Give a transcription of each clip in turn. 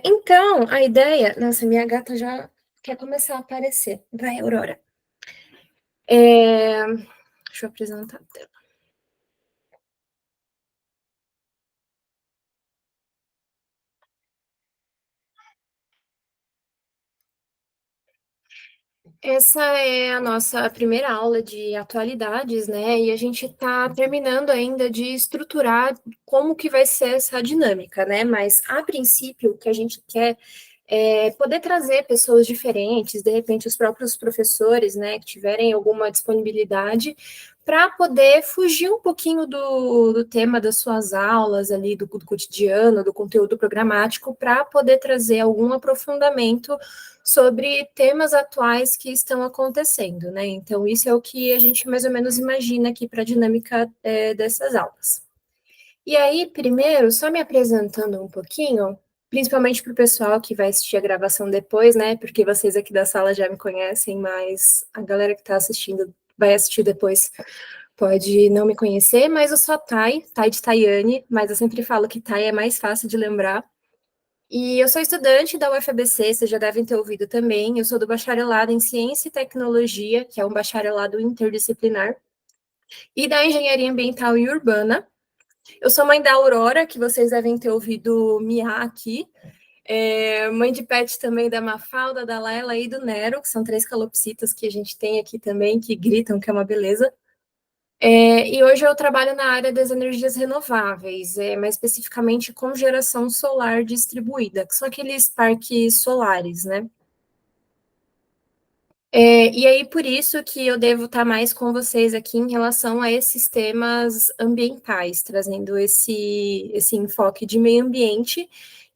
Então, a ideia. Nossa, minha gata já quer começar a aparecer. Vai, Aurora. Deixa eu apresentar a tela. Essa é a nossa primeira aula de atualidades, né? E a gente está terminando ainda de estruturar como que vai ser essa dinâmica, né? Mas, a princípio, o que a gente quer é poder trazer pessoas diferentes, de repente os próprios professores, né, que tiverem alguma disponibilidade, para poder fugir um pouquinho do tema das suas aulas ali, do cotidiano, do conteúdo programático, para poder trazer algum aprofundamento sobre temas atuais que estão acontecendo, né? Então, isso é o que a gente mais ou menos imagina aqui para a dinâmica dessas aulas. E aí, primeiro, só me apresentando um pouquinho, principalmente para o pessoal que vai assistir a gravação depois, né? Porque vocês aqui da sala já me conhecem, mas a galera que está assistindo vai assistir depois pode não me conhecer, mas eu sou a Thay de Tayane, mas eu sempre falo que Thay é mais fácil de lembrar. E eu sou estudante da UFABC, vocês já devem ter ouvido também. Eu sou do bacharelado em Ciência e Tecnologia, que é um bacharelado interdisciplinar, e da Engenharia Ambiental e Urbana. Eu sou mãe da Aurora, que vocês devem ter ouvido miar aqui. Mãe de pet também da Mafalda, da Laila e do Nero, que são 3 calopsitas que a gente tem aqui também, que gritam, que é uma beleza. E hoje eu trabalho na área das energias renováveis, mais especificamente com geração solar distribuída, que são aqueles parques solares, né? E aí, por isso que eu devo estar mais com vocês aqui em relação a esses temas ambientais, trazendo esse enfoque de meio ambiente,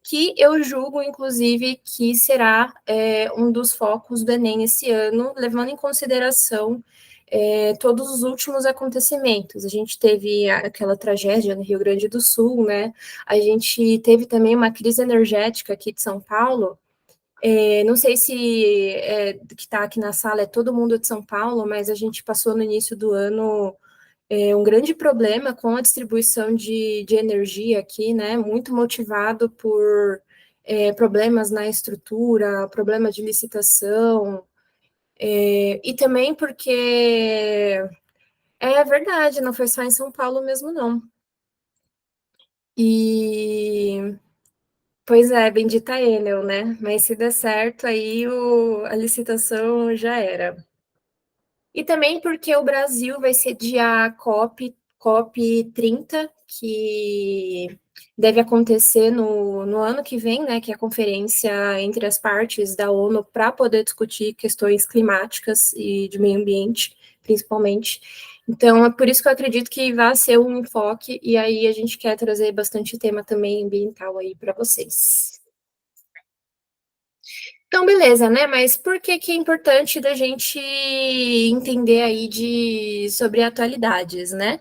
que eu julgo, inclusive, que será um dos focos do Enem esse ano, levando em consideração todos os últimos acontecimentos. A gente teve aquela tragédia no Rio Grande do Sul, né? A gente teve também uma crise energética aqui de São Paulo. Não sei se que está aqui na sala é todo mundo de São Paulo, mas a gente passou no início do ano um grande problema com a distribuição de energia aqui, né? Muito motivado por problemas na estrutura, problema de licitação, e também porque é verdade, não foi só em São Paulo mesmo, não. E pois é, bendita Enel, né? Mas se der certo, aí a licitação já era. E também porque o Brasil vai sediar a COP 30, que deve acontecer no ano que vem, né? Que é a conferência entre as partes da ONU para poder discutir questões climáticas e de meio ambiente, principalmente. Então, é por isso que eu acredito que vai ser um enfoque, e aí a gente quer trazer bastante tema também ambiental aí para vocês. Então, beleza, né? Mas por que que é importante da gente entender aí sobre atualidades, né?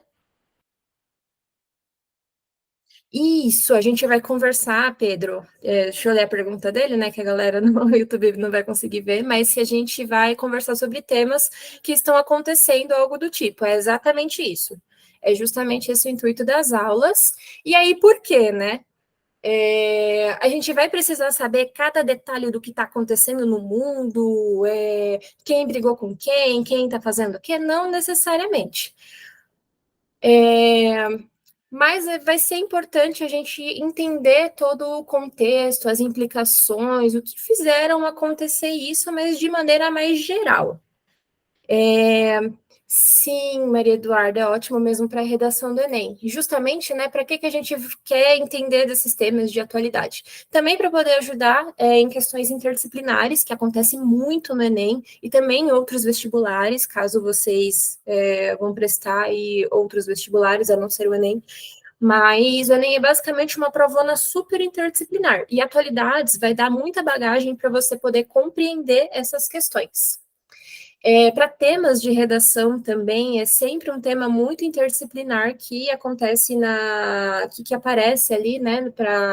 Isso, a gente vai conversar, Pedro. Deixa eu ler a pergunta dele, né? Que a galera no YouTube não vai conseguir ver, mas se a gente vai conversar sobre temas que estão acontecendo, algo do tipo. É exatamente isso. É justamente esse o intuito das aulas. E aí, por quê, né? A gente vai precisar saber cada detalhe do que está acontecendo no mundo, quem brigou com quem está fazendo o quê? Não necessariamente. Mas vai ser importante a gente entender todo o contexto, as implicações, o que fizeram acontecer isso, mas de maneira mais geral. Sim, Maria Eduarda, é ótimo mesmo para a redação do Enem. Justamente, né, para que a gente quer entender desses temas de atualidade? Também para poder ajudar em questões interdisciplinares, que acontecem muito no Enem, e também em outros vestibulares, caso vocês vão prestar e outros vestibulares, a não ser o Enem. Mas o Enem é basicamente uma provona super interdisciplinar, e atualidades vai dar muita bagagem para você poder compreender essas questões. Para temas de redação também, é sempre um tema muito interdisciplinar que acontece que aparece ali, né,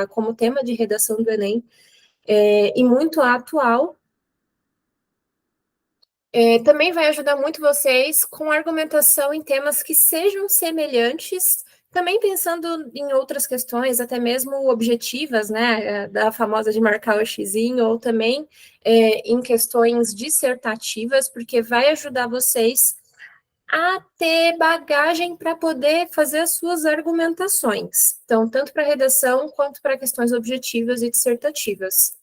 como tema de redação do Enem, e muito atual. Também vai ajudar muito vocês com argumentação em temas que sejam semelhantes, Também pensando em outras questões, até mesmo objetivas, né, da famosa de marcar o xizinho, ou também em questões dissertativas, porque vai ajudar vocês a ter bagagem para poder fazer as suas argumentações. Então, tanto para redação quanto para questões objetivas e dissertativas.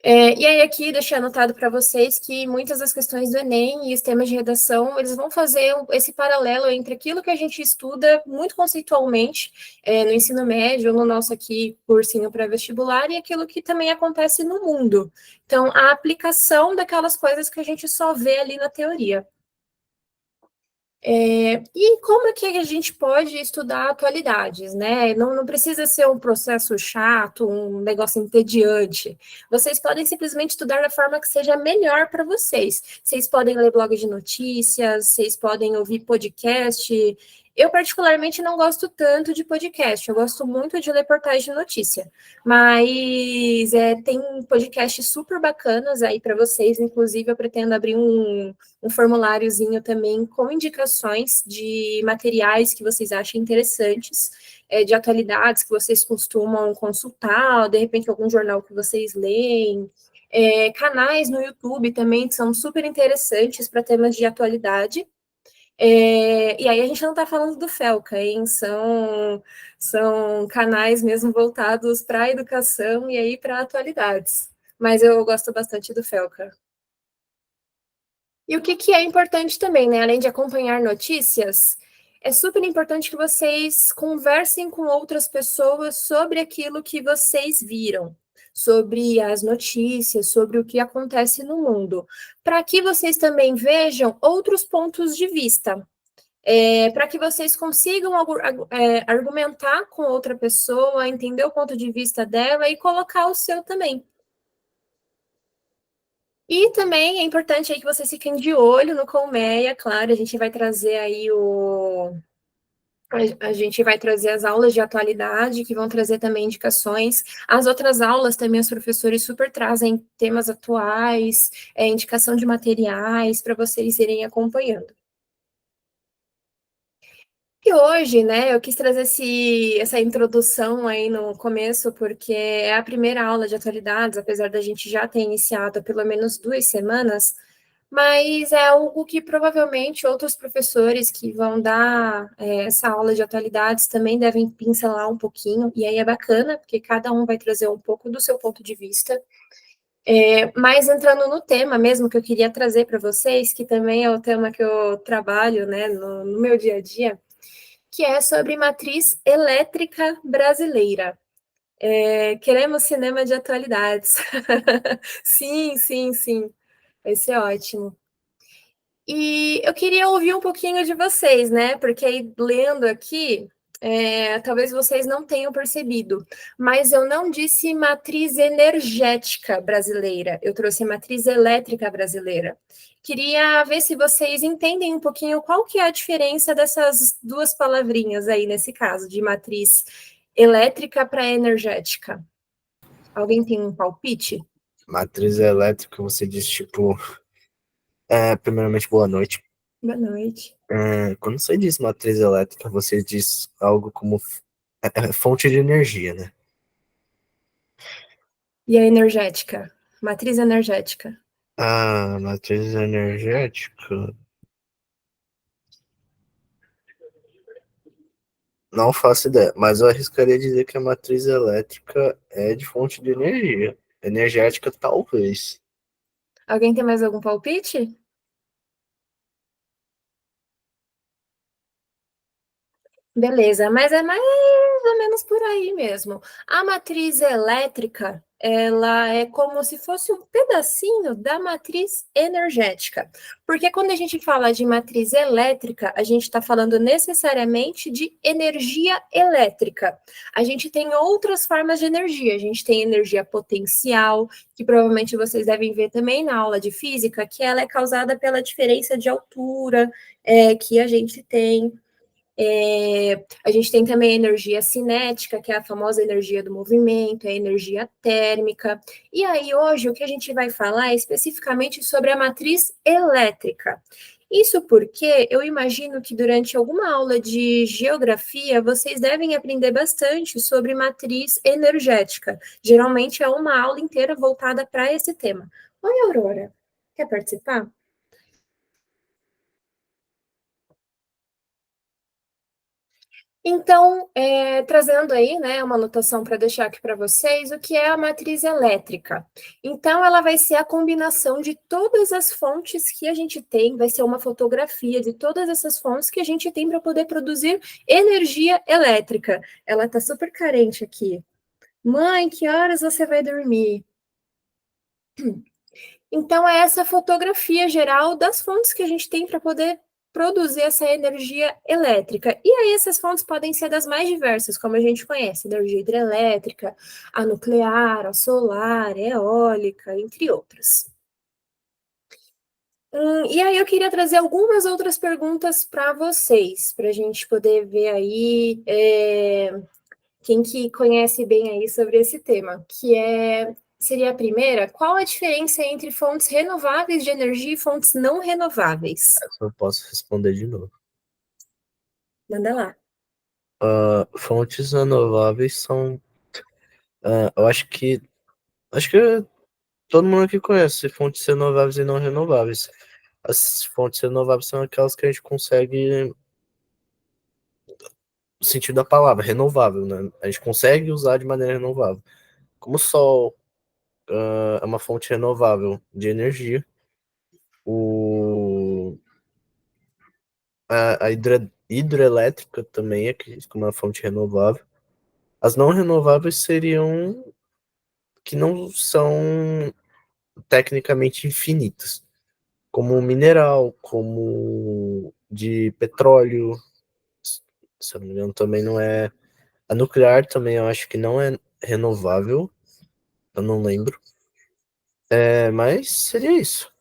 E aí, aqui, deixei anotado para vocês que muitas das questões do Enem e os temas de redação, eles vão fazer esse paralelo entre aquilo que a gente estuda muito conceitualmente no ensino médio, no nosso aqui cursinho pré-vestibular, e aquilo que também acontece no mundo. Então, a aplicação daquelas coisas que a gente só vê ali na teoria. E como é que a gente pode estudar atualidades, né? Não precisa ser um processo chato, um negócio entediante. Vocês podem simplesmente estudar da forma que seja melhor para vocês. Vocês podem ler blog de notícias, vocês podem ouvir podcast. Eu, particularmente, não gosto tanto de podcast, eu gosto muito de ler portais de notícia. Mas tem podcasts super bacanas aí para vocês, inclusive eu pretendo abrir um formuláriozinho também com indicações de materiais que vocês achem interessantes, de atualidades que vocês costumam consultar, ou de repente algum jornal que vocês leem, canais no YouTube também que são super interessantes para temas de atualidade. E aí a gente não está falando do Felca, hein? São canais mesmo voltados para a educação e aí para atualidades. Mas eu gosto bastante do Felca. E o que é importante também, né? Além de acompanhar notícias, é super importante que vocês conversem com outras pessoas sobre aquilo que vocês viram, sobre as notícias, sobre o que acontece no mundo, para que vocês também vejam outros pontos de vista. Para que vocês consigam argumentar com outra pessoa, entender o ponto de vista dela e colocar o seu também. E também é importante aí que vocês fiquem de olho no Colmeia, claro, a gente vai trazer aí a gente vai trazer as aulas de atualidade, que vão trazer também indicações. As outras aulas também, os professores super trazem temas atuais, indicação de materiais, para vocês irem acompanhando. E hoje, né, eu quis trazer essa introdução aí no começo, porque é a primeira aula de atualidades, apesar da gente já ter iniciado há pelo menos 2 semanas, mas é algo que provavelmente outros professores que vão dar essa aula de atualidades também devem pincelar um pouquinho, e aí é bacana, porque cada um vai trazer um pouco do seu ponto de vista. Mas entrando no tema mesmo que eu queria trazer para vocês, que também é o tema que eu trabalho, né, no meu dia a dia, que é sobre matriz elétrica brasileira. Queremos cinema de atualidades. Sim, sim, sim. Vai ser ótimo. E eu queria ouvir um pouquinho de vocês, né? Porque aí, lendo aqui, talvez vocês não tenham percebido, mas eu não disse matriz energética brasileira, eu trouxe matriz elétrica brasileira. Queria ver se vocês entendem um pouquinho qual que é a diferença dessas duas palavrinhas aí, nesse caso, de matriz elétrica para energética. Alguém tem um palpite? Matriz elétrica, você diz tipo. Primeiramente, boa noite. Boa noite. Quando você diz matriz elétrica, você diz algo como fonte de energia, né? E a energética? Matriz energética. A matriz energética. Não faço ideia, mas eu arriscaria dizer que a matriz elétrica é de fonte de energia. Energética, talvez. Alguém tem mais algum palpite? Beleza, mas é mais ou menos por aí mesmo. A matriz elétrica, ela é como se fosse um pedacinho da matriz energética. Porque quando a gente fala de matriz elétrica, a gente está falando necessariamente de energia elétrica. A gente tem outras formas de energia. A gente tem energia potencial, que provavelmente vocês devem ver também na aula de física, que ela é causada pela diferença de altura que a gente tem. A gente tem também a energia cinética, que é a famosa energia do movimento, a energia térmica. E aí, hoje, o que a gente vai falar é especificamente sobre a matriz elétrica. Isso porque eu imagino que durante alguma aula de geografia vocês devem aprender bastante sobre matriz energética. Geralmente é uma aula inteira voltada para esse tema. Oi, Aurora, quer participar? Então, trazendo aí, né, uma anotação para deixar aqui para vocês, o que é a matriz elétrica. Então, ela vai ser a combinação de todas as fontes que a gente tem, vai ser uma fotografia de todas essas fontes que a gente tem para poder produzir energia elétrica. Ela está super carente aqui. Mãe, que horas você vai dormir? Então, é essa fotografia geral das fontes que a gente tem para poder produzir essa energia elétrica. E aí, essas fontes podem ser das mais diversas, como a gente conhece: energia hidrelétrica, a nuclear, a solar, a eólica, entre outras. E aí, eu queria trazer algumas outras perguntas para vocês, para a gente poder ver aí quem que conhece bem aí sobre esse tema, seria a primeira: qual a diferença entre fontes renováveis de energia e fontes não renováveis? Essa eu posso responder de novo. Manda lá. Fontes renováveis são. Eu acho que todo mundo aqui conhece fontes renováveis e não renováveis. As fontes renováveis são aquelas que a gente consegue, no sentido da palavra, renovável, né? A gente consegue usar de maneira renovável. Como o sol, é uma fonte renovável de energia, o, a hidrelétrica também é uma fonte renovável. As não renováveis seriam que não são tecnicamente infinitas, como mineral, como de petróleo, se eu não me engano, também não é. A nuclear também eu acho que não é renovável, eu não lembro. Mas seria isso.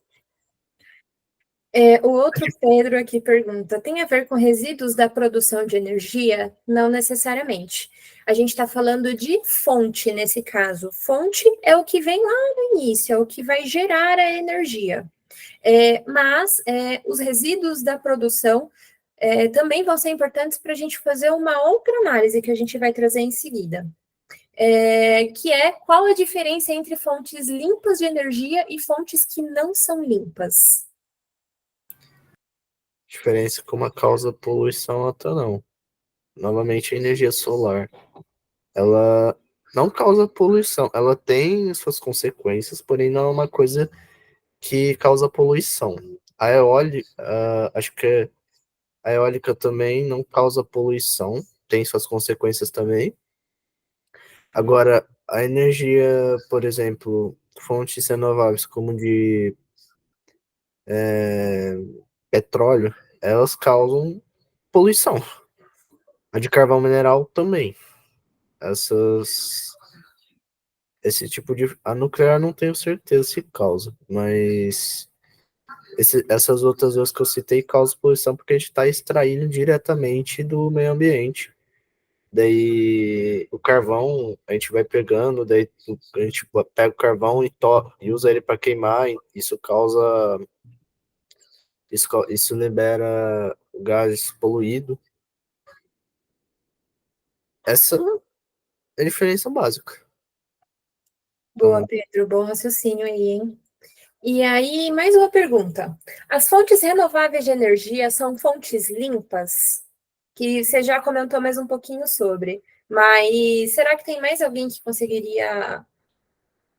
O outro Pedro aqui pergunta: tem a ver com resíduos da produção de energia? Não necessariamente. A gente está falando de fonte nesse caso. Fonte é o que vem lá no início, é o que vai gerar a energia. Mas os resíduos da produção também vão ser importantes para a gente fazer uma outra análise que a gente vai trazer em seguida. Que é qual a diferença entre fontes limpas de energia e fontes que não são limpas? Diferença como a causa poluição outra não. Novamente a energia solar. Ela não causa poluição, ela tem suas consequências, porém não é uma coisa que causa poluição. A eólica, acho que a eólica também não causa poluição, tem suas consequências também. Agora, a energia, por exemplo, fontes renováveis como de petróleo, elas causam poluição. A de carvão mineral também. Essas, esse tipo de. A nuclear não tenho certeza se causa, mas essas outras duas que eu citei causam poluição porque a gente está extraindo diretamente do meio ambiente. Daí o carvão a gente vai pegando, daí a gente pega o carvão e usa ele para queimar. Isso causa. Isso libera gás poluído. Essa é a diferença básica. Boa, Pedro, bom raciocínio aí, hein? E aí, mais uma pergunta: as fontes renováveis de energia são fontes limpas? Que você já comentou mais um pouquinho sobre, mas será que tem mais alguém que conseguiria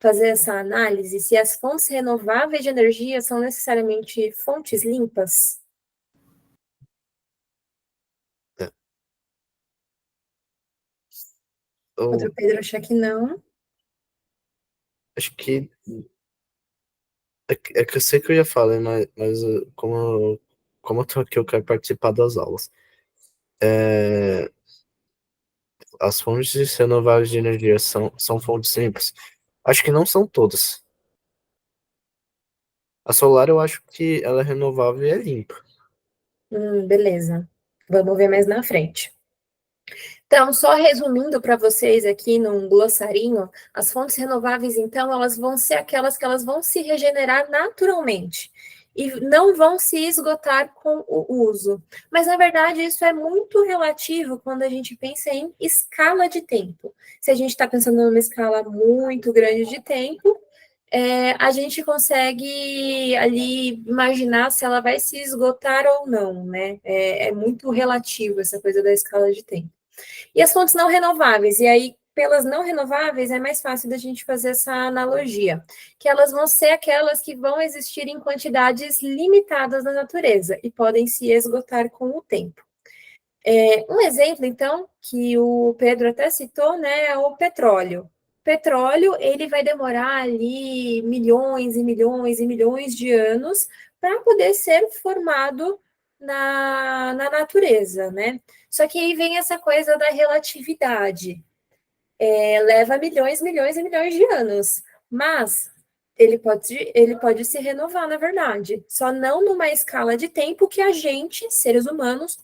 fazer essa análise? Se as fontes renováveis de energia são necessariamente fontes limpas? É. Outro Eu Pedro acha que não. acho que é que eu sei que eu já falei, mas como eu tô aqui, eu quero participar das aulas. É, as fontes renováveis de energia são fontes simples. Acho que não são todas. A solar eu acho que ela é renovável e é limpa. Beleza. Vamos ver mais na frente. Então, só resumindo para vocês aqui num glossarinho, as fontes renováveis, então, elas vão ser aquelas que elas vão se regenerar naturalmente. e não vão se esgotar com o uso. Mas, na verdade, isso é muito relativo quando a gente pensa em escala de tempo. Se a gente está pensando numa escala muito grande de tempo, a gente consegue ali imaginar se ela vai se esgotar ou não, né? É muito relativo essa coisa da escala de tempo. E as fontes não renováveis, e aí, pelas não renováveis, é mais fácil da gente fazer essa analogia, que elas vão ser aquelas que vão existir em quantidades limitadas na natureza e podem se esgotar com o tempo. Um exemplo, então, que o Pedro até citou, né, é o petróleo. Petróleo, ele vai demorar ali milhões e milhões e milhões de anos para poder ser formado na natureza, né? Só que aí vem essa coisa da relatividade. Leva milhões, milhões e milhões de anos. Mas ele pode se renovar, na verdade. Só não numa escala de tempo que a gente, seres humanos,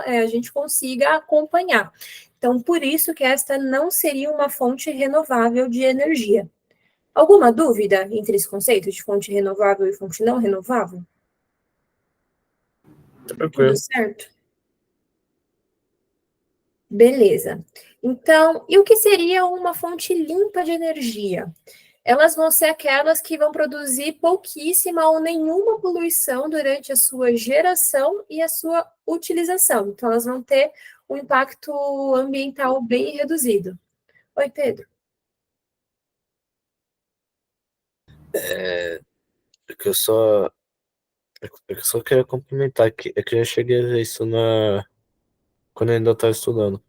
a gente consiga acompanhar. Então, por isso que esta não seria uma fonte renovável de energia. Alguma dúvida entre esse conceito de fonte renovável e fonte não renovável? Tudo Tranquilo. certo? Beleza. Então, e o que seria uma fonte limpa de energia? Elas vão ser aquelas que vão produzir pouquíssima ou nenhuma poluição durante a sua geração e a sua utilização. Então, elas vão ter um impacto ambiental bem reduzido. Oi, Pedro. É que eu só, é que eu só queria complementar que, é que eu já cheguei a ver isso quando eu ainda estava estudando.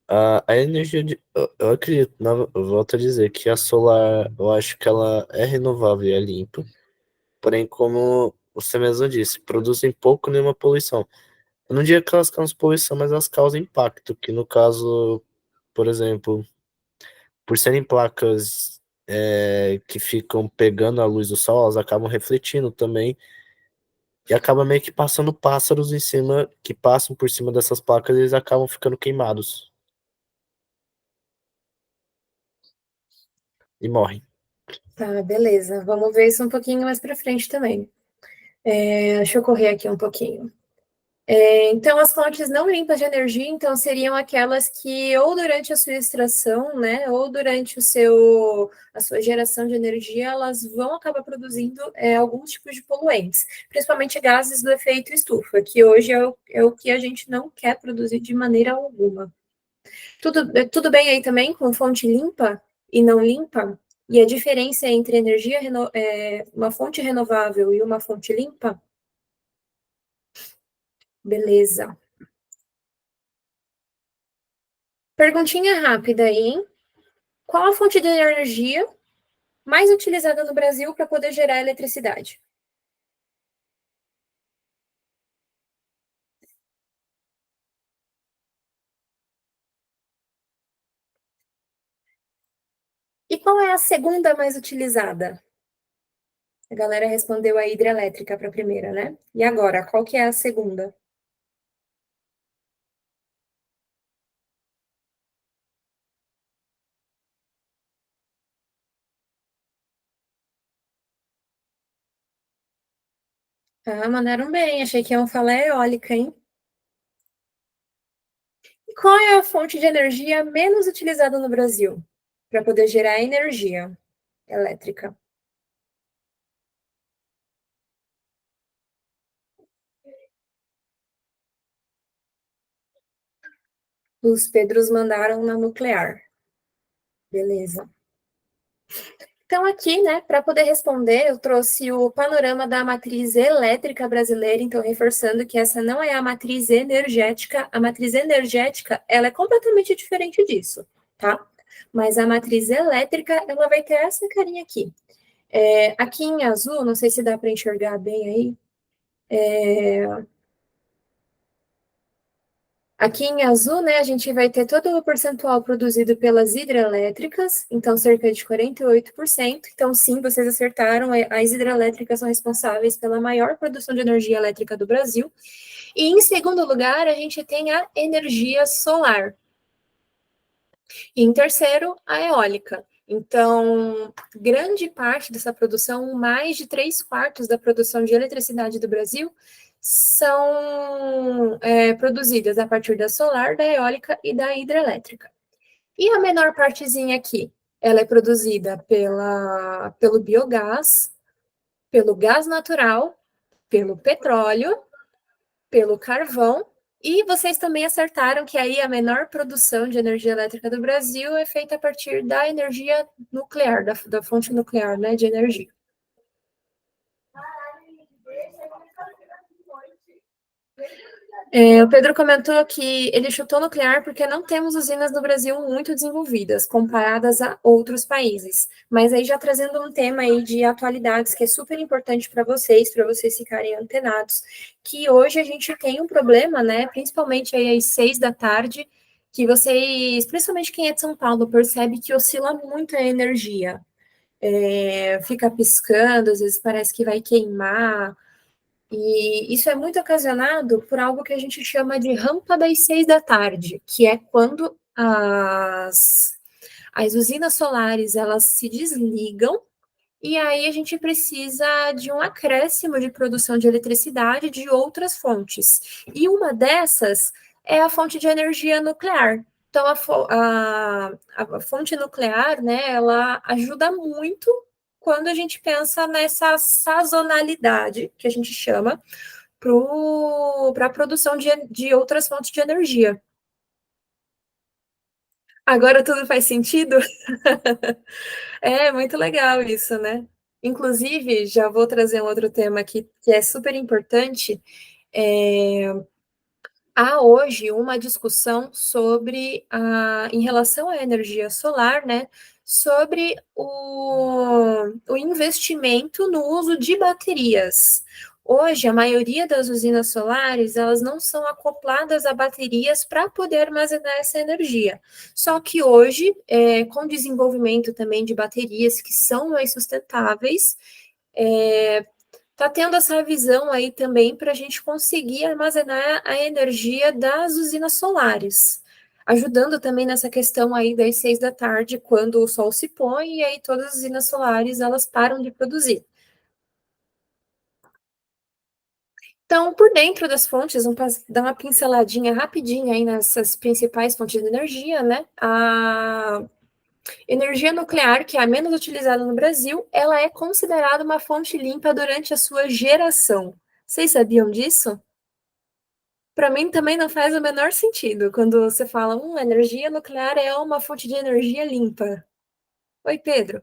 A energia eu acredito, eu volto a dizer que a solar, eu acho que ela é renovável e é limpa, porém, como você mesmo disse, produzem pouco nenhuma poluição. Eu não diria que elas causam poluição, mas elas causam impacto, que no caso, por exemplo, por serem placas que ficam pegando a luz do sol, elas acabam refletindo também e acaba meio que passando pássaros em cima, que passam por cima dessas placas e eles acabam ficando queimados e morrem. Tá, beleza. Vamos ver isso um pouquinho mais para frente também. Deixa eu correr aqui um pouquinho. Então, as fontes não limpas de energia, então, seriam aquelas que, ou durante a sua extração, né, ou durante a sua geração de energia, elas vão acabar produzindo alguns tipos de poluentes, principalmente gases do efeito estufa, que hoje é o que a gente não quer produzir de maneira alguma. Tudo bem aí também com fonte limpa e não limpa? E a diferença entre uma fonte renovável e uma fonte limpa? Beleza. Perguntinha rápida aí, hein? Qual a fonte de energia mais utilizada no Brasil para poder gerar eletricidade? E qual é a segunda mais utilizada? A galera respondeu a hidrelétrica para a primeira, né? E agora, qual que é a segunda? Ah, mandaram bem, achei que iam falar eólica, hein? E qual é a fonte de energia menos utilizada no Brasil para poder gerar energia elétrica? Os Pedros mandaram na nuclear. Beleza. Então, aqui, né, para poder responder, eu trouxe o panorama da matriz elétrica brasileira, então, reforçando que essa não é a matriz energética. A matriz energética, ela é completamente diferente disso, tá? Mas a matriz elétrica, ela vai ter essa carinha aqui. Aqui em azul, não sei se dá para enxergar bem aí, aqui em azul, né, a gente vai ter todo o percentual produzido pelas hidrelétricas, então cerca de 48%. Então, sim, vocês acertaram, as hidrelétricas são responsáveis pela maior produção de energia elétrica do Brasil. E em segundo lugar, a gente tem a energia solar. E em terceiro, a eólica. Então, grande parte dessa produção, mais de 3/4 da produção de eletricidade do Brasil, são produzidas a partir da solar, da eólica e da hidrelétrica. E a menor partezinha aqui, ela é produzida pelo biogás, pelo gás natural, pelo petróleo, pelo carvão, e vocês também acertaram que aí a menor produção de energia elétrica do Brasil é feita a partir da energia nuclear, da fonte nuclear, né, de energia. O Pedro comentou que ele chutou nuclear porque não temos usinas no Brasil muito desenvolvidas, comparadas a outros países. Mas aí já trazendo um tema aí de atualidades que é super importante para vocês ficarem antenados, que hoje a gente tem um problema, né, principalmente aí às 6 da tarde, que vocês, principalmente quem é de São Paulo, percebe que oscila muito a energia. Fica piscando, às vezes parece que vai queimar, e isso é muito ocasionado por algo que a gente chama de rampa das 6 da tarde, que é quando as usinas solares elas se desligam e aí a gente precisa de um acréscimo de produção de eletricidade de outras fontes. E uma dessas é a fonte de energia nuclear. Então, a fonte nuclear, né, ela ajuda muito quando a gente pensa nessa sazonalidade, que a gente chama, para a produção de outras fontes de energia. Agora tudo faz sentido? É muito legal isso, né? Inclusive, já vou trazer um outro tema aqui que é super importante. Há hoje uma discussão sobre, em relação à energia solar, né? Sobre o investimento no uso de baterias. Hoje, a maioria das usinas solares, elas não são acopladas a baterias para poder armazenar essa energia. Só que hoje, com o desenvolvimento também de baterias que são mais sustentáveis, está tendo essa visão aí também para a gente conseguir armazenar a energia das usinas solares, ajudando também nessa questão aí das 6 da tarde, quando o sol se põe, e aí todas as usinas solares elas param de produzir. Então, por dentro das fontes, vamos dar uma pinceladinha rapidinha aí nessas principais fontes de energia, né? A energia nuclear, que é a menos utilizada no Brasil, ela é considerada uma fonte limpa durante a sua geração. Vocês sabiam disso? Para mim também não faz o menor sentido quando você fala, energia nuclear é uma fonte de energia limpa. Oi, Pedro.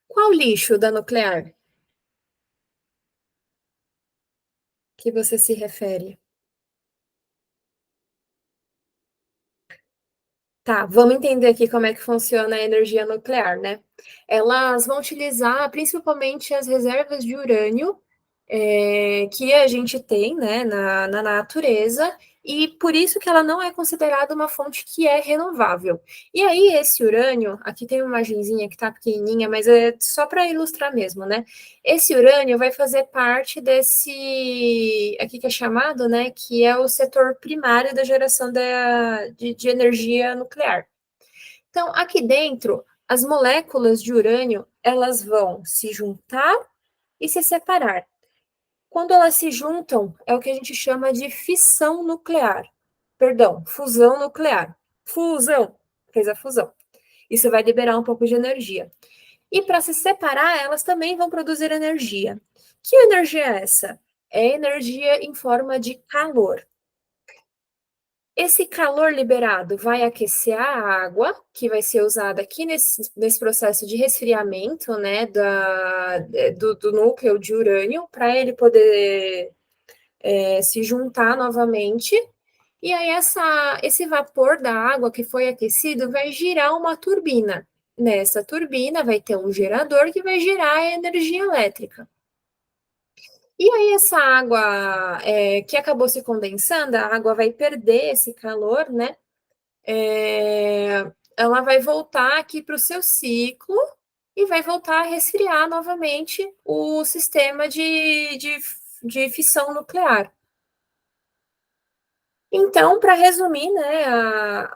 Qual lixo da nuclear que você se refere? Tá, vamos entender aqui como é que funciona a energia nuclear, né? Elas vão utilizar principalmente as reservas de urânio que a gente tem, né, na natureza, e por isso que ela não é considerada uma fonte que é renovável. E aí, esse urânio, aqui tem uma imagenzinha que tá pequenininha, mas é só para ilustrar mesmo, né? Esse urânio vai fazer parte desse, aqui que é chamado, né, que é o setor primário da geração de energia nuclear. Então, aqui dentro, as moléculas de urânio, elas vão se juntar e se separar. Quando elas se juntam, é o que a gente chama de fissão nuclear. Perdão, fusão nuclear. Fusão, fez a fusão. Isso vai liberar um pouco de energia. E para se separar, elas também vão produzir energia. Que energia é essa? É energia em forma de calor. Esse calor liberado vai aquecer a água, que vai ser usada aqui nesse processo de resfriamento, né, do núcleo de urânio, para ele poder se juntar novamente. E aí esse vapor da água que foi aquecido vai girar uma turbina. Nessa turbina vai ter um gerador que vai gerar a energia elétrica. E aí essa água que acabou se condensando, a água vai perder esse calor, né? Ela vai voltar aqui para o seu ciclo e vai voltar a resfriar novamente o sistema de fissão nuclear. Então, para resumir, né,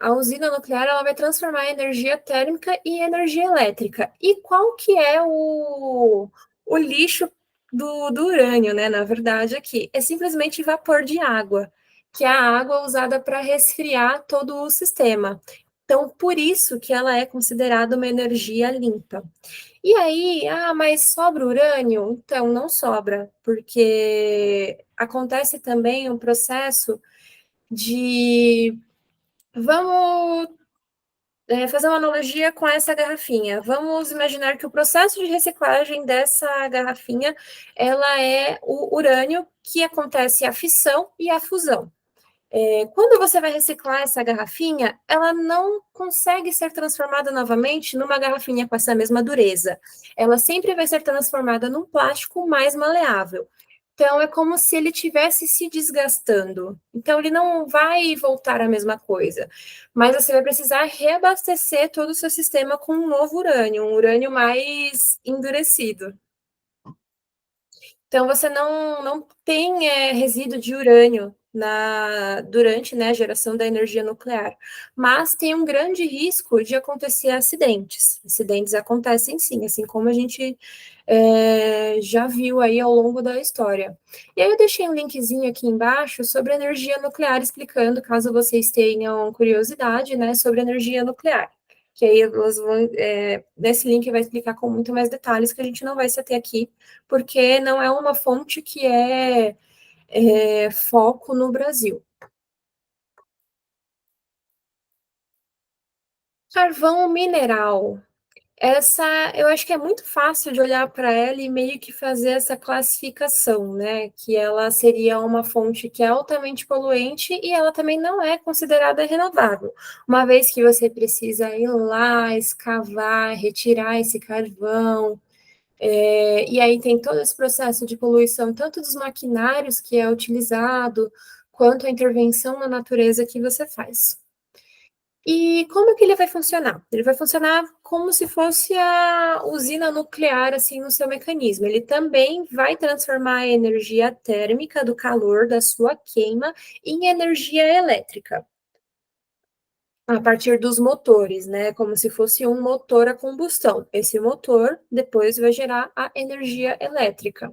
a usina nuclear ela vai transformar energia térmica em energia elétrica. E qual que é o lixo do urânio, né? Na verdade, aqui é simplesmente vapor de água, que é a água usada para resfriar todo o sistema. Então, por isso que ela é considerada uma energia limpa. E aí, mas sobra urânio? Então, não sobra, porque acontece também um processo de vamos fazer uma analogia com essa garrafinha. Vamos imaginar que o processo de reciclagem dessa garrafinha ela é o urânio que acontece a fissão e a fusão. Quando você vai reciclar essa garrafinha, ela não consegue ser transformada novamente numa garrafinha com essa mesma dureza. Ela sempre vai ser transformada num plástico mais maleável. Então, é como se ele tivesse se desgastando. Então, ele não vai voltar à mesma coisa. Mas você vai precisar reabastecer todo o seu sistema com um novo urânio, um urânio mais endurecido. Então, você não tem resíduo de urânio durante, né, a geração da energia nuclear, mas tem um grande risco de acontecer acidentes. Acidentes acontecem sim, assim como a gente já viu aí ao longo da história. E aí eu deixei um linkzinho aqui embaixo sobre energia nuclear, explicando, caso vocês tenham curiosidade, né, sobre energia nuclear. Que aí nesse link vai explicar com muito mais detalhes que a gente não vai se ater aqui, porque não é uma fonte que foco no Brasil. Carvão mineral. Essa, eu acho que é muito fácil de olhar para ela e meio que fazer essa classificação, né? Que ela seria uma fonte que é altamente poluente e ela também não é considerada renovável, uma vez que você precisa ir lá, escavar, retirar esse carvão. E aí tem todo esse processo de poluição, tanto dos maquinários que é utilizado, quanto a intervenção na natureza que você faz. E como é que ele vai funcionar? Ele vai funcionar como se fosse a usina nuclear, assim, no seu mecanismo. Ele também vai transformar a energia térmica do calor da sua queima em energia elétrica, a partir dos motores, né? Como se fosse um motor a combustão. Esse motor depois vai gerar a energia elétrica.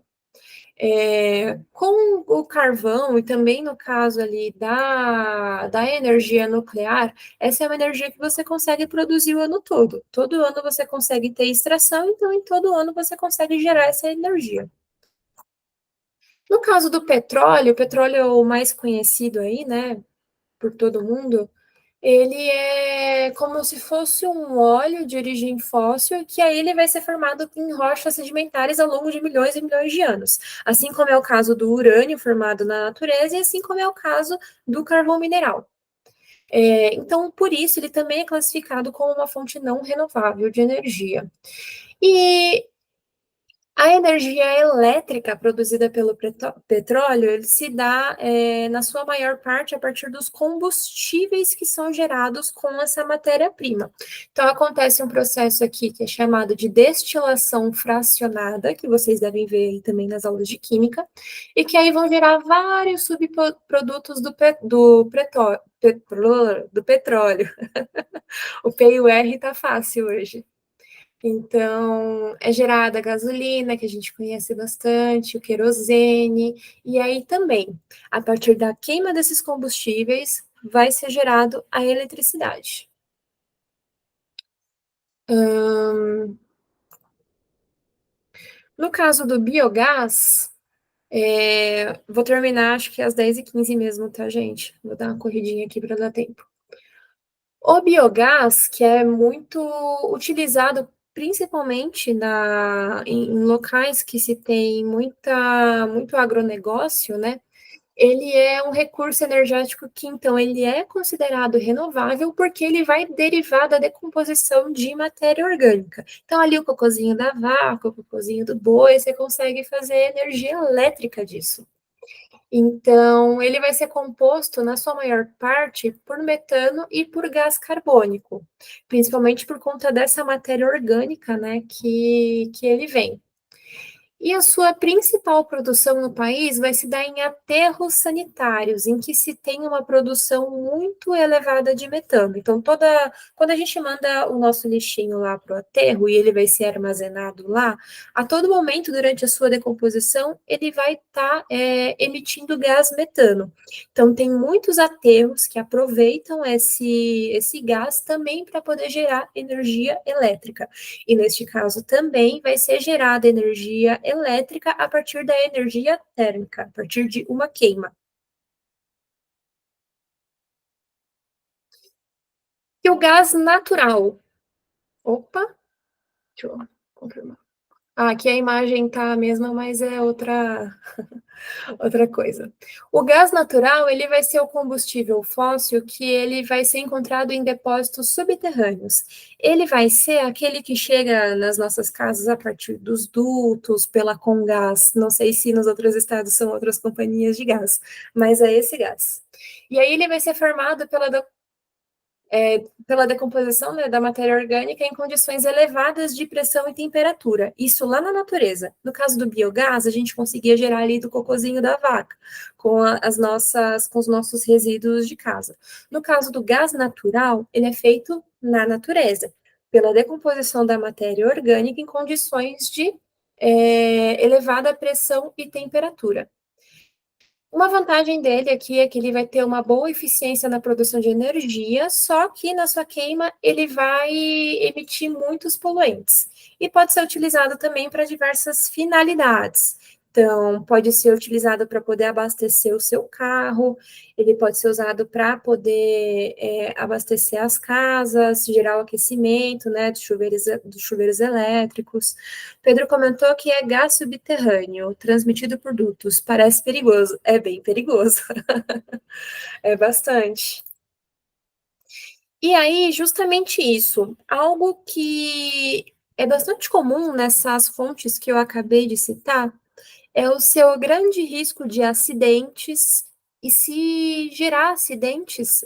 Com o carvão e também no caso ali da energia nuclear, essa é uma energia que você consegue produzir o ano todo. Todo ano você consegue ter extração, então em todo ano você consegue gerar essa energia. No caso do petróleo, o petróleo é o mais conhecido aí, né, por todo mundo, ele é como se fosse um óleo de origem fóssil, que aí ele vai ser formado em rochas sedimentares ao longo de milhões e milhões de anos. Assim como é o caso do urânio formado na natureza, e assim como é o caso do carvão mineral. Então, por isso, ele também é classificado como uma fonte não renovável de energia. E a energia elétrica produzida pelo petróleo ele se dá, na sua maior parte, a partir dos combustíveis que são gerados com essa matéria-prima. Então, acontece um processo aqui que é chamado de destilação fracionada, que vocês devem ver aí também nas aulas de química, e que aí vão gerar vários subprodutos do petróleo. O P e o R tá fácil hoje. Então, é gerada a gasolina, que a gente conhece bastante, o querosene, e aí também, a partir da queima desses combustíveis, vai ser gerado a eletricidade. No caso do biogás, vou terminar acho que às 10h15 mesmo, tá, gente? Vou dar uma corridinha aqui para dar tempo. O biogás, que é muito utilizado principalmente em locais que se tem muito agronegócio, né? Ele é um recurso energético que, então, ele é considerado renovável porque ele vai derivar da decomposição de matéria orgânica. Então, ali o cocôzinho da vaca, o cocôzinho do boi, você consegue fazer energia elétrica disso. Então, ele vai ser composto, na sua maior parte, por metano e por gás carbônico, principalmente por conta dessa matéria orgânica, né, que ele vem. E a sua principal produção no país vai se dar em aterros sanitários, em que se tem uma produção muito elevada de metano. Então, quando a gente manda o nosso lixinho lá para o aterro e ele vai ser armazenado lá, a todo momento, durante a sua decomposição, ele vai estar emitindo gás metano. Então, tem muitos aterros que aproveitam esse gás também para poder gerar energia elétrica. E neste caso também vai ser gerada energia elétrica a partir da energia térmica, a partir de uma queima. E o gás natural. Opa, deixa eu confirmar. Ah, aqui a imagem tá a mesma, mas é outra coisa. O gás natural, ele vai ser o combustível fóssil que ele vai ser encontrado em depósitos subterrâneos. Ele vai ser aquele que chega nas nossas casas a partir dos dutos, pela Comgás. Não sei se nos outros estados são outras companhias de gás, mas é esse gás. E aí ele vai ser formado pela decomposição, né, da matéria orgânica em condições elevadas de pressão e temperatura. Isso lá na natureza. No caso do biogás, a gente conseguia gerar ali do cocozinho da vaca, com os nossos resíduos de casa. No caso do gás natural, ele é feito na natureza, pela decomposição da matéria orgânica em condições de elevada pressão e temperatura. Uma vantagem dele aqui é que ele vai ter uma boa eficiência na produção de energia, só que na sua queima ele vai emitir muitos poluentes. E pode ser utilizado também para diversas finalidades. Então, pode ser utilizado para poder abastecer o seu carro, ele pode ser usado para poder abastecer as casas, gerar o aquecimento, né, dos chuveiros elétricos. Pedro comentou que é gás subterrâneo, transmitido por dutos. Parece perigoso. É bem perigoso. É bastante. E aí, justamente isso. Algo que é bastante comum nessas fontes que eu acabei de citar é o seu grande risco de acidentes. E se gerar acidentes,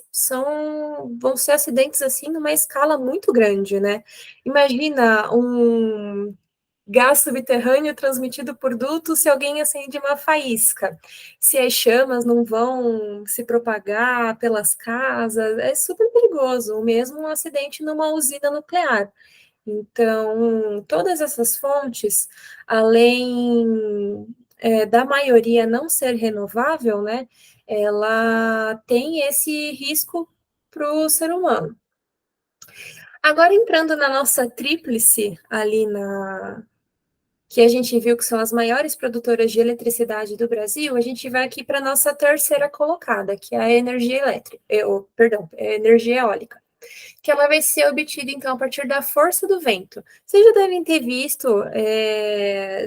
vão ser acidentes assim numa escala muito grande, né? Imagina um gás subterrâneo transmitido por duto se alguém acende uma faísca. Se as chamas não vão se propagar pelas casas, é super perigoso, mesmo um acidente numa usina nuclear. Então, todas essas fontes, além da maioria não ser renovável, né, ela tem esse risco para o ser humano. Agora, entrando na nossa tríplice ali que a gente viu que são as maiores produtoras de eletricidade do Brasil, a gente vai aqui para a nossa terceira colocada, que é a energia elétrica, a energia eólica, que ela vai ser obtida, então, a partir da força do vento. Vocês já devem ter visto,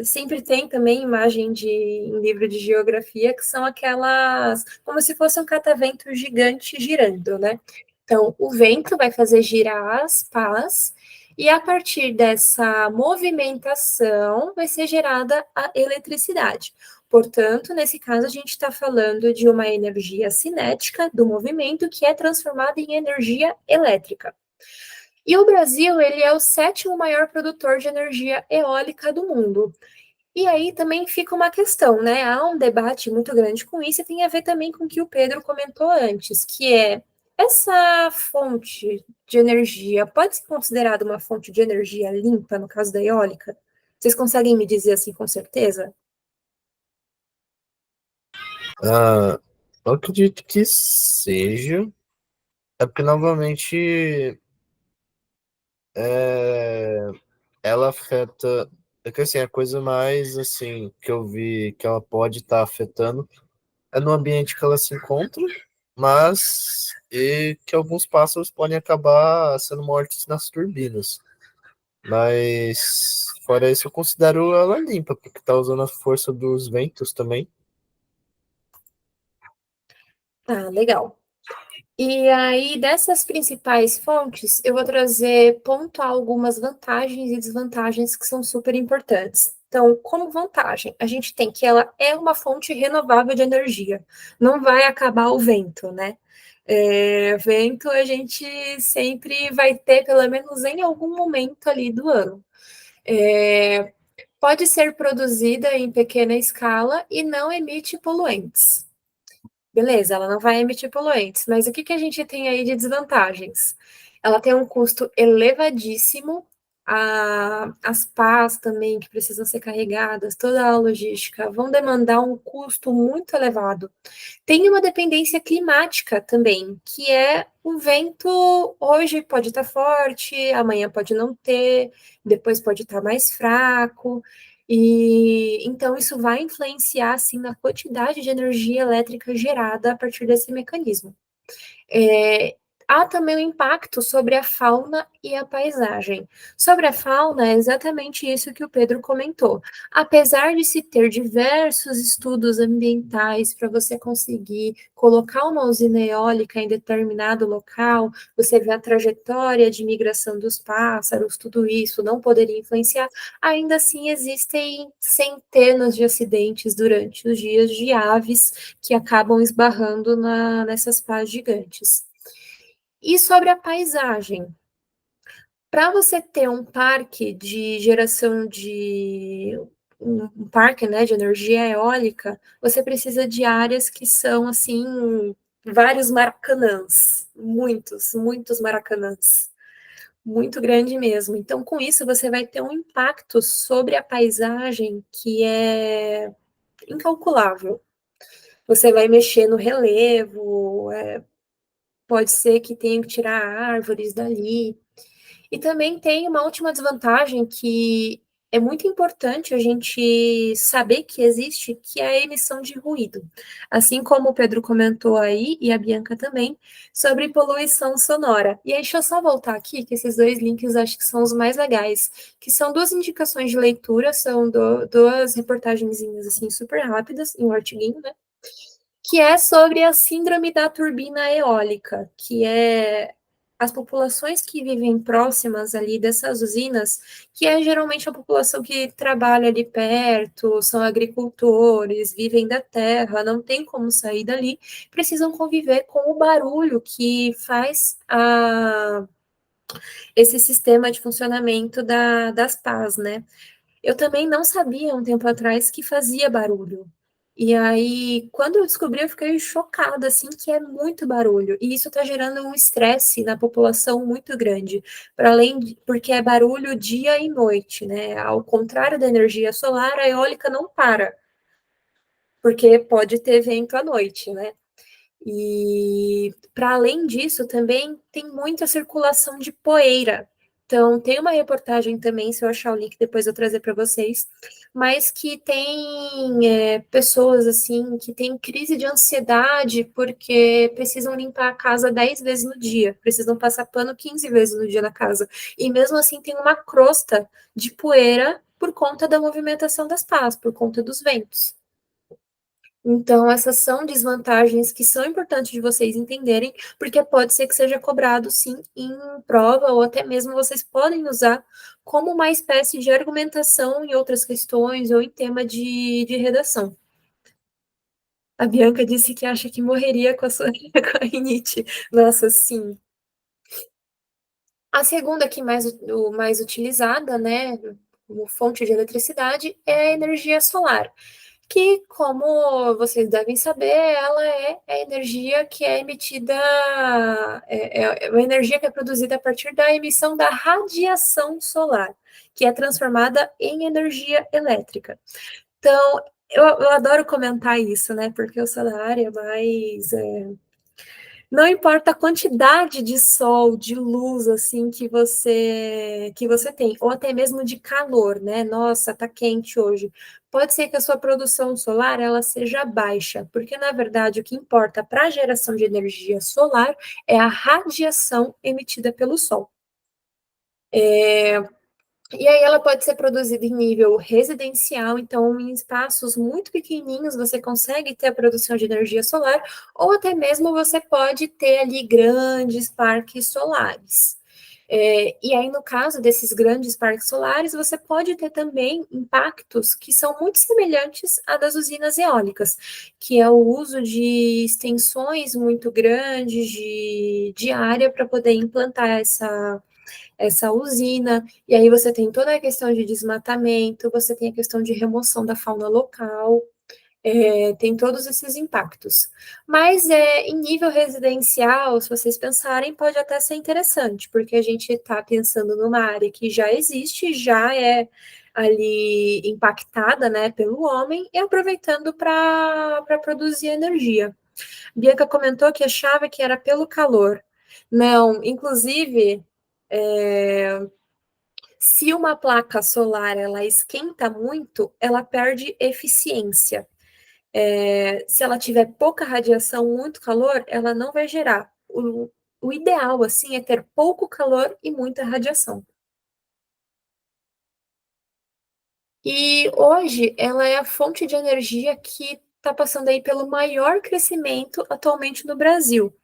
sempre tem também imagem em livro de geografia, que são aquelas, como se fosse um catavento gigante girando, né? Então, o vento vai fazer girar as pás, e a partir dessa movimentação vai ser gerada a eletricidade. Portanto, nesse caso, a gente está falando de uma energia cinética do movimento que é transformada em energia elétrica. E o Brasil, ele é o sétimo maior produtor de energia eólica do mundo. E aí também fica uma questão, né? Há um debate muito grande com isso e tem a ver também com o que o Pedro comentou antes, que é essa fonte de energia pode ser considerada uma fonte de energia limpa, no caso da eólica? Vocês conseguem me dizer assim com certeza? Eu acredito que seja. É porque, novamente, é, ela afeta. É que assim, a coisa mais assim que eu vi que ela pode estar afetando é no ambiente que ela se encontra, mas e que alguns pássaros podem acabar sendo mortos nas turbinas. Mas fora isso, eu considero ela limpa, porque tá usando a força dos ventos também. Ah, legal. E aí, dessas principais fontes, eu vou pontuar algumas vantagens e desvantagens que são super importantes. Então, como vantagem, a gente tem que ela é uma fonte renovável de energia, não vai acabar o vento, né? Vento a gente sempre vai ter, pelo menos em algum momento ali do ano. Pode ser produzida em pequena escala e não emite poluentes. Beleza, ela não vai emitir poluentes, mas o que, que a gente tem aí de desvantagens? Ela tem um custo elevadíssimo, as pás também, que precisam ser carregadas, toda a logística, vão demandar um custo muito elevado. Tem uma dependência climática também, que é o vento hoje pode estar forte, amanhã pode não ter, depois pode estar mais fraco. E então isso vai influenciar assim na quantidade de energia elétrica gerada a partir desse mecanismo. É, há também o impacto sobre a fauna e a paisagem. Sobre a fauna, é exatamente isso que o Pedro comentou. Apesar de se ter diversos estudos ambientais para você conseguir colocar uma usina eólica em determinado local, você vê a trajetória de migração dos pássaros, tudo isso não poderia influenciar, ainda assim existem centenas de acidentes durante os dias de aves que acabam esbarrando nessas pás gigantes. E sobre a paisagem, para você ter um parque de geração de um parque, né, de energia eólica, você precisa de áreas que são assim vários maracanãs, muitos maracanãs, muito grande mesmo. Então, com isso, você vai ter um impacto sobre a paisagem que é incalculável. Você vai mexer no relevo, pode ser que tenha que tirar árvores dali. E também tem uma última desvantagem que é muito importante a gente saber que existe, que é a emissão de ruído. Assim como o Pedro comentou aí, e a Bianca também, sobre poluição sonora. E aí, deixa eu só voltar aqui, que esses dois links acho que são os mais legais, que são duas indicações de leitura, são duas reportagenzinhas, assim, super rápidas, em um artiguinho, né? Que é sobre a síndrome da turbina eólica, que é as populações que vivem próximas ali dessas usinas, que é geralmente a população que trabalha ali perto, são agricultores, vivem da terra, não tem como sair dali, precisam conviver com o barulho que faz esse sistema de funcionamento das pás, né? Eu também não sabia um tempo atrás que fazia barulho. E aí, quando eu descobri, eu fiquei chocada, assim, que é muito barulho. E isso está gerando um estresse na população muito grande, para além porque é barulho dia e noite, né? Ao contrário da energia solar, a eólica não para, porque pode ter vento à noite, né? E para além disso, também tem muita circulação de poeira. Então, tem uma reportagem também, se eu achar o link, depois eu trazer para vocês, mas que tem pessoas assim que têm crise de ansiedade porque precisam limpar a casa 10 vezes no dia, precisam passar pano 15 vezes no dia na casa. E mesmo assim tem uma crosta de poeira por conta da movimentação das pás, por conta dos ventos. Então, essas são desvantagens que são importantes de vocês entenderem, porque pode ser que seja cobrado, sim, em prova, ou até mesmo vocês podem usar como uma espécie de argumentação em outras questões ou em tema de redação. A Bianca disse que acha que morreria com a sua com a rinite. Nossa, sim. A segunda que mais utilizada, né, como fonte de eletricidade, é a energia solar, que, como vocês devem saber, ela é a energia que é emitida, é uma energia que é produzida a partir da emissão da radiação solar, que é transformada em energia elétrica. Então, eu adoro comentar isso, né? Porque eu sou da área, mas não importa a quantidade de sol, de luz, assim, que você tem, ou até mesmo de calor, né? Nossa, tá quente hoje. Pode ser que a sua produção solar ela seja baixa, porque na verdade o que importa para a geração de energia solar é a radiação emitida pelo sol. E aí ela pode ser produzida em nível residencial, então em espaços muito pequenininhos você consegue ter a produção de energia solar, ou até mesmo você pode ter ali grandes parques solares. E aí, no caso desses grandes parques solares, você pode ter também impactos que são muito semelhantes à das usinas eólicas, que é o uso de extensões muito grandes de área para poder implantar essa usina, e aí você tem toda a questão de desmatamento, você tem a questão de remoção da fauna local, tem todos esses impactos. Mas em nível residencial, se vocês pensarem, pode até ser interessante, porque a gente está pensando numa área que já existe, já é ali impactada, né, pelo homem, e aproveitando para produzir energia. Bianca comentou que achava que era pelo calor. Não, inclusive, se uma placa solar ela esquenta muito, ela perde eficiência. Se ela tiver pouca radiação, muito calor, ela não vai gerar. O ideal, assim, é ter pouco calor e muita radiação. E hoje, ela é a fonte de energia que está passando aí pelo maior crescimento atualmente no Brasil.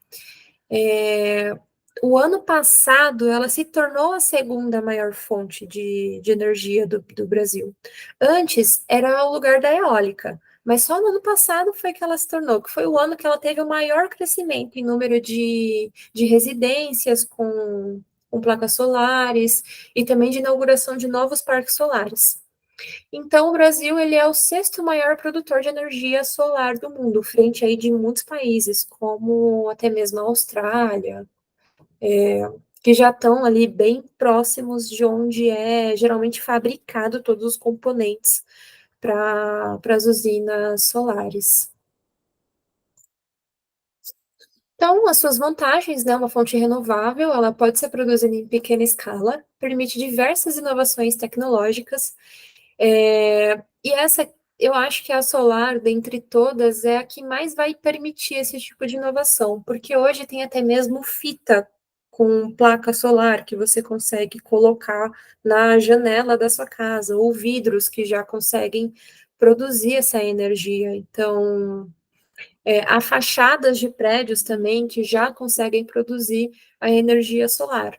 O ano passado, ela se tornou a segunda maior fonte de energia do Brasil. Antes, era o lugar da eólica, mas só no ano passado foi que ela se tornou, que foi o ano que ela teve o maior crescimento em número de residências com placas solares e também de inauguração de novos parques solares. Então, o Brasil ele é o sexto maior produtor de energia solar do mundo, frente aí de muitos países, como até mesmo a Austrália, que já estão ali bem próximos de onde é geralmente fabricado todos os componentes para as usinas solares. Então, as suas vantagens, né? Uma fonte renovável, ela pode ser produzida em pequena escala, permite diversas inovações tecnológicas, e essa, eu acho que a solar, dentre todas, é a que mais vai permitir esse tipo de inovação, porque hoje tem até mesmo fita com placa solar que você consegue colocar na janela da sua casa, ou vidros que já conseguem produzir essa energia. Então, há fachadas de prédios também que já conseguem produzir a energia solar.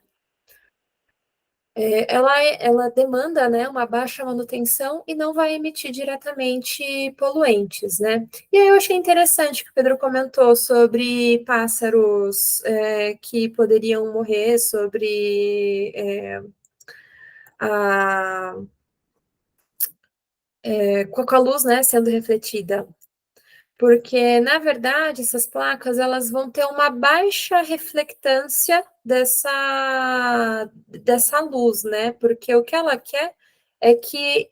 Ela demanda, né, uma baixa manutenção e não vai emitir diretamente poluentes, né? E aí eu achei interessante que o Pedro comentou sobre pássaros que poderiam morrer, sobre a, com a luz, né, sendo refletida. Porque, na verdade, essas placas elas vão ter uma baixa reflectância dessa luz, né? Porque o que ela quer é que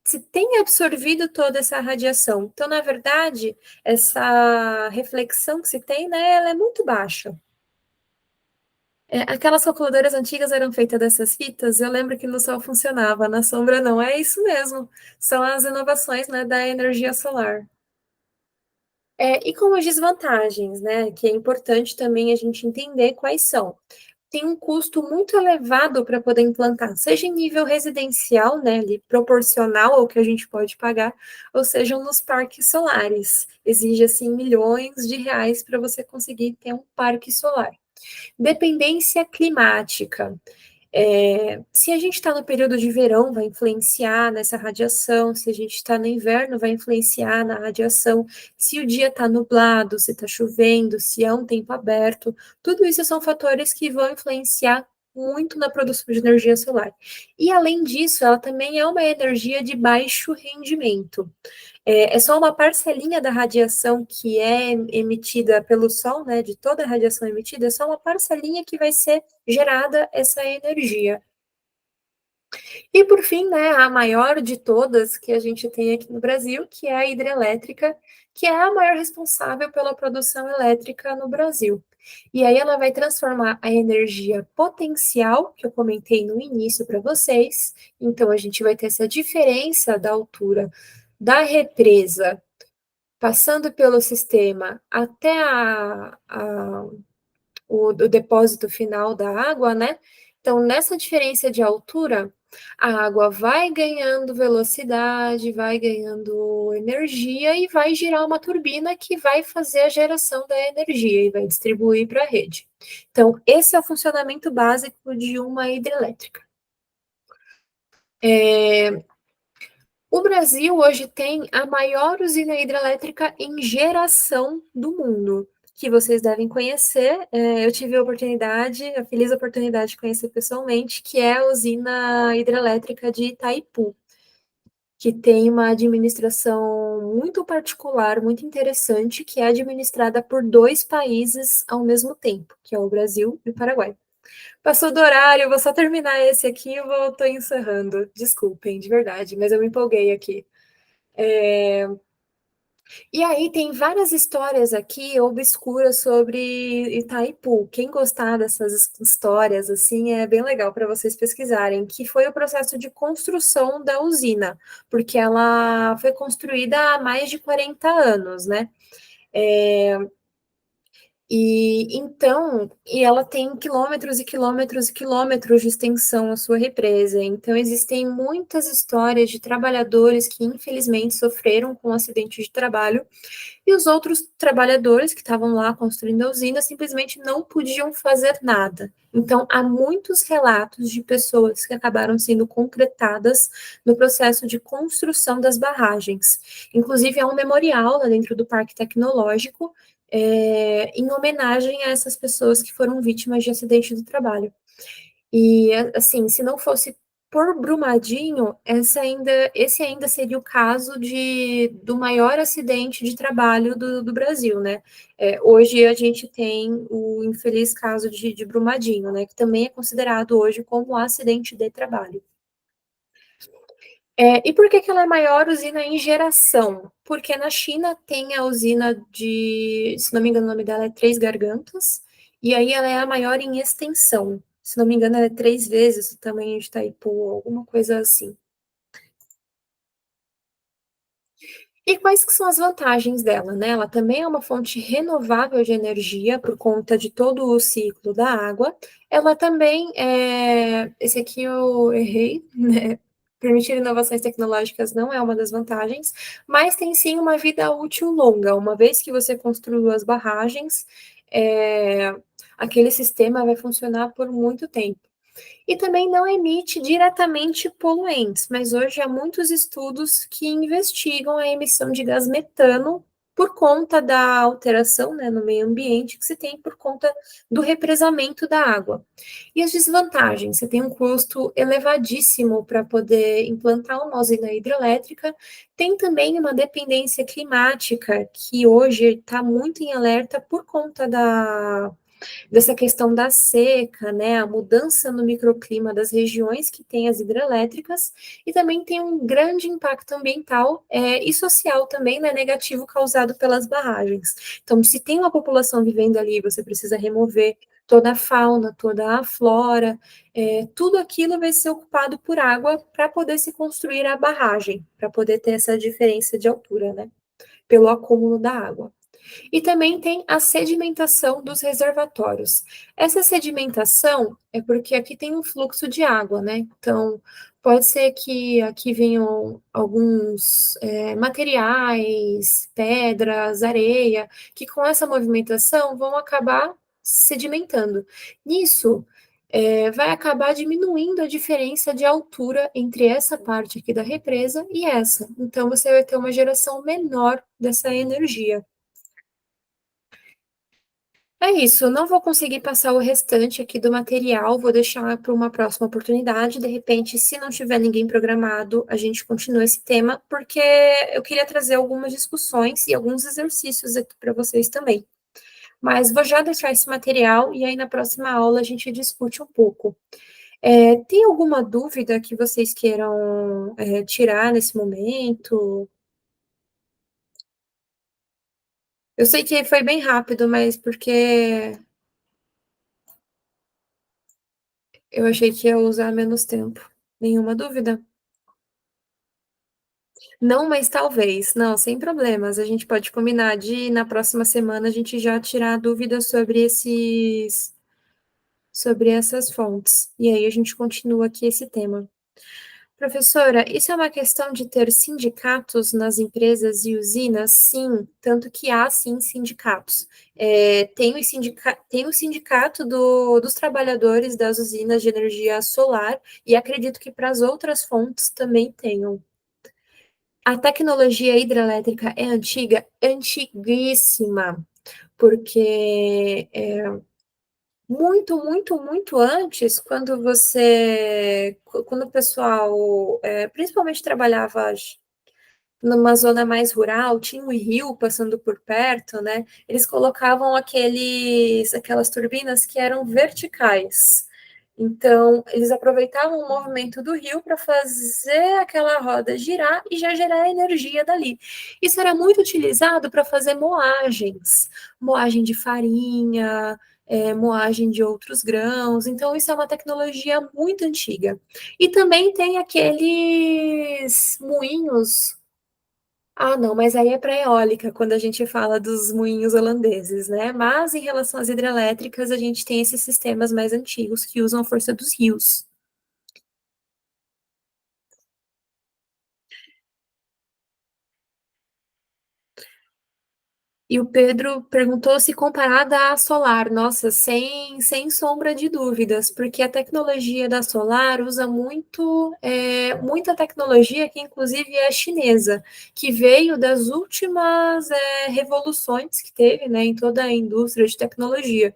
se tenha absorvido toda essa radiação. Então, na verdade, essa reflexão que se tem, né, ela é muito baixa. Aquelas calculadoras antigas eram feitas dessas fitas, eu lembro que no sol funcionava, na sombra não. É isso mesmo, são as inovações, né, da energia solar. E com as desvantagens, né? Que é importante também a gente entender quais são. Tem um custo muito elevado para poder implantar, seja em nível residencial, né, ali, proporcional ao que a gente pode pagar, ou seja nos parques solares. Exige, assim, milhões de reais para você conseguir ter um parque solar. Dependência climática. Se a gente está no período de verão, vai influenciar nessa radiação, se a gente está no inverno, vai influenciar na radiação, se o dia está nublado, se está chovendo, se é um tempo aberto, tudo isso são fatores que vão influenciar muito na produção de energia solar. E além disso, ela também é uma energia de baixo rendimento. É só uma parcelinha da radiação que é emitida pelo Sol, né, de toda a radiação emitida, é só uma parcelinha que vai ser gerada essa energia. E por fim, né, a maior de todas que a gente tem aqui no Brasil, que é a hidrelétrica, que é a maior responsável pela produção elétrica no Brasil. E aí ela vai transformar a energia potencial, que eu comentei no início para vocês, então a gente vai ter essa diferença da altura da represa passando pelo sistema até o depósito final da água, né? Então, nessa diferença de altura, a água vai ganhando velocidade, vai ganhando energia e vai girar uma turbina que vai fazer a geração da energia e vai distribuir para a rede. Então, esse é o funcionamento básico de uma hidrelétrica. O Brasil hoje tem a maior usina hidrelétrica em geração do mundo, que vocês devem conhecer. Eu tive a feliz oportunidade de conhecer pessoalmente, que é a usina hidrelétrica de Itaipu, que tem uma administração muito particular, muito interessante, que é administrada por dois países ao mesmo tempo, que é o Brasil e o Paraguai. Passou do horário, vou só terminar esse aqui e tô encerrando. Desculpem, de verdade, mas eu me empolguei aqui. E aí tem várias histórias aqui obscuras sobre Itaipu. Quem gostar dessas histórias, assim, é bem legal para vocês pesquisarem, que foi o processo de construção da usina, porque ela foi construída há mais de 40 anos, né? E ela tem quilômetros e quilômetros e quilômetros de extensão a sua represa. Então, existem muitas histórias de trabalhadores que, infelizmente, sofreram com um acidente de trabalho e os outros trabalhadores que estavam lá construindo a usina simplesmente não podiam fazer nada. Então, há muitos relatos de pessoas que acabaram sendo concretadas no processo de construção das barragens. Inclusive, há um memorial lá dentro do Parque Tecnológico em homenagem a essas pessoas que foram vítimas de acidente do trabalho. E, assim, se não fosse por Brumadinho, esse ainda seria o caso do maior acidente de trabalho do Brasil, né? Hoje a gente tem o infeliz caso de Brumadinho, né? Que também é considerado hoje como um acidente de trabalho. E por que ela é a maior usina em geração? Porque na China tem a usina se não me engano, o nome dela é Três Gargantas, e aí ela é a maior em extensão. Se não me engano, ela é 3 vezes o tamanho de Itaipu, alguma coisa assim. E quais que são as vantagens dela, né? Ela também é uma fonte renovável de energia por conta de todo o ciclo da água. Ela também esse aqui eu errei, né? Permitir inovações tecnológicas não é uma das vantagens, mas tem sim uma vida útil longa. Uma vez que você construiu as barragens, aquele sistema vai funcionar por muito tempo. E também não emite diretamente poluentes, mas hoje há muitos estudos que investigam a emissão de gás metano por conta da alteração, né, no meio ambiente que se tem por conta do represamento da água. E as desvantagens? Você tem um custo elevadíssimo para poder implantar uma usina hidrelétrica, tem também uma dependência climática que hoje está muito em alerta por conta dessa questão da seca, né, a mudança no microclima das regiões que têm as hidrelétricas, e também tem um grande impacto ambiental e social também, né, negativo causado pelas barragens. Então, se tem uma população vivendo ali, você precisa remover toda a fauna, toda a flora, tudo aquilo vai ser ocupado por água para poder se construir a barragem, para poder ter essa diferença de altura, né, pelo acúmulo da água. E também tem a sedimentação dos reservatórios. Essa sedimentação é porque aqui tem um fluxo de água, né? Então, pode ser que aqui venham alguns materiais, pedras, areia, que com essa movimentação vão acabar sedimentando. Nisso, vai acabar diminuindo a diferença de altura entre essa parte aqui da represa e essa. Então, você vai ter uma geração menor dessa energia. É isso, não vou conseguir passar o restante aqui do material, vou deixar para uma próxima oportunidade. De repente, se não tiver ninguém programado, a gente continua esse tema, porque eu queria trazer algumas discussões e alguns exercícios aqui para vocês também. Mas vou já deixar esse material e aí na próxima aula a gente discute um pouco. Tem alguma dúvida que vocês queiram tirar nesse momento? Eu sei que foi bem rápido, mas porque eu achei que ia usar menos tempo. Nenhuma dúvida? Não, mas talvez. Não, sem problemas. A gente pode combinar de na próxima semana a gente já tirar dúvidas sobre essas fontes. E aí a gente continua aqui esse tema. Professora, isso é uma questão de ter sindicatos nas empresas e usinas? Sim, tanto que há sim sindicatos. Tem o sindicato dos trabalhadores das usinas de energia solar, e acredito que para as outras fontes também tenham. A tecnologia hidrelétrica é antiga? Antiguíssima. porque muito, muito, muito antes, quando o pessoal, principalmente trabalhava numa zona mais rural, tinha um rio passando por perto, né? Eles colocavam aquelas turbinas que eram verticais. Então, eles aproveitavam o movimento do rio para fazer aquela roda girar e já gerar energia dali. Isso era muito utilizado para fazer moagens, moagem de farinha, moagem de outros grãos. Então, isso é uma tecnologia muito antiga. E também tem aqueles moinhos. Ah, não, mas aí é para eólica, quando a gente fala dos moinhos holandeses, né? Mas em relação às hidrelétricas, a gente tem esses sistemas mais antigos que usam a força dos rios. E o Pedro perguntou se comparada à solar. Nossa, sem sombra de dúvidas, porque a tecnologia da solar usa muita tecnologia que, inclusive, é chinesa, que veio das últimas revoluções que teve, né, em toda a indústria de tecnologia.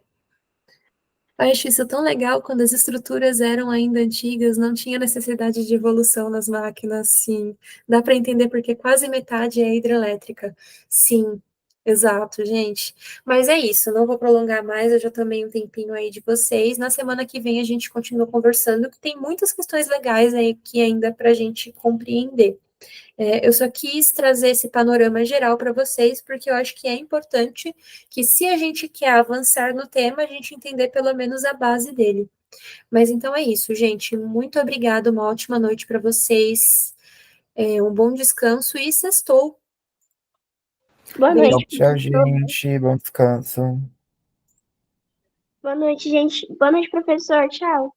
Eu acho isso tão legal quando as estruturas eram ainda antigas, não tinha necessidade de evolução nas máquinas, sim. Dá para entender porque quase metade é hidrelétrica. Sim, exato, gente. Mas é isso, não vou prolongar mais, eu já tomei um tempinho aí de vocês. Na semana que vem a gente continua conversando, que tem muitas questões legais aí que ainda para a gente compreender. Eu só quis trazer esse panorama geral para vocês, porque eu acho que é importante que, se a gente quer avançar no tema, a gente entender pelo menos a base dele. Mas então é isso, gente. Muito obrigada, uma ótima noite para vocês, um bom descanso e sextou. Boa Beijo. noite, Tchau, gente. Bom descanso. Boa noite, gente. Boa noite, professor. Tchau.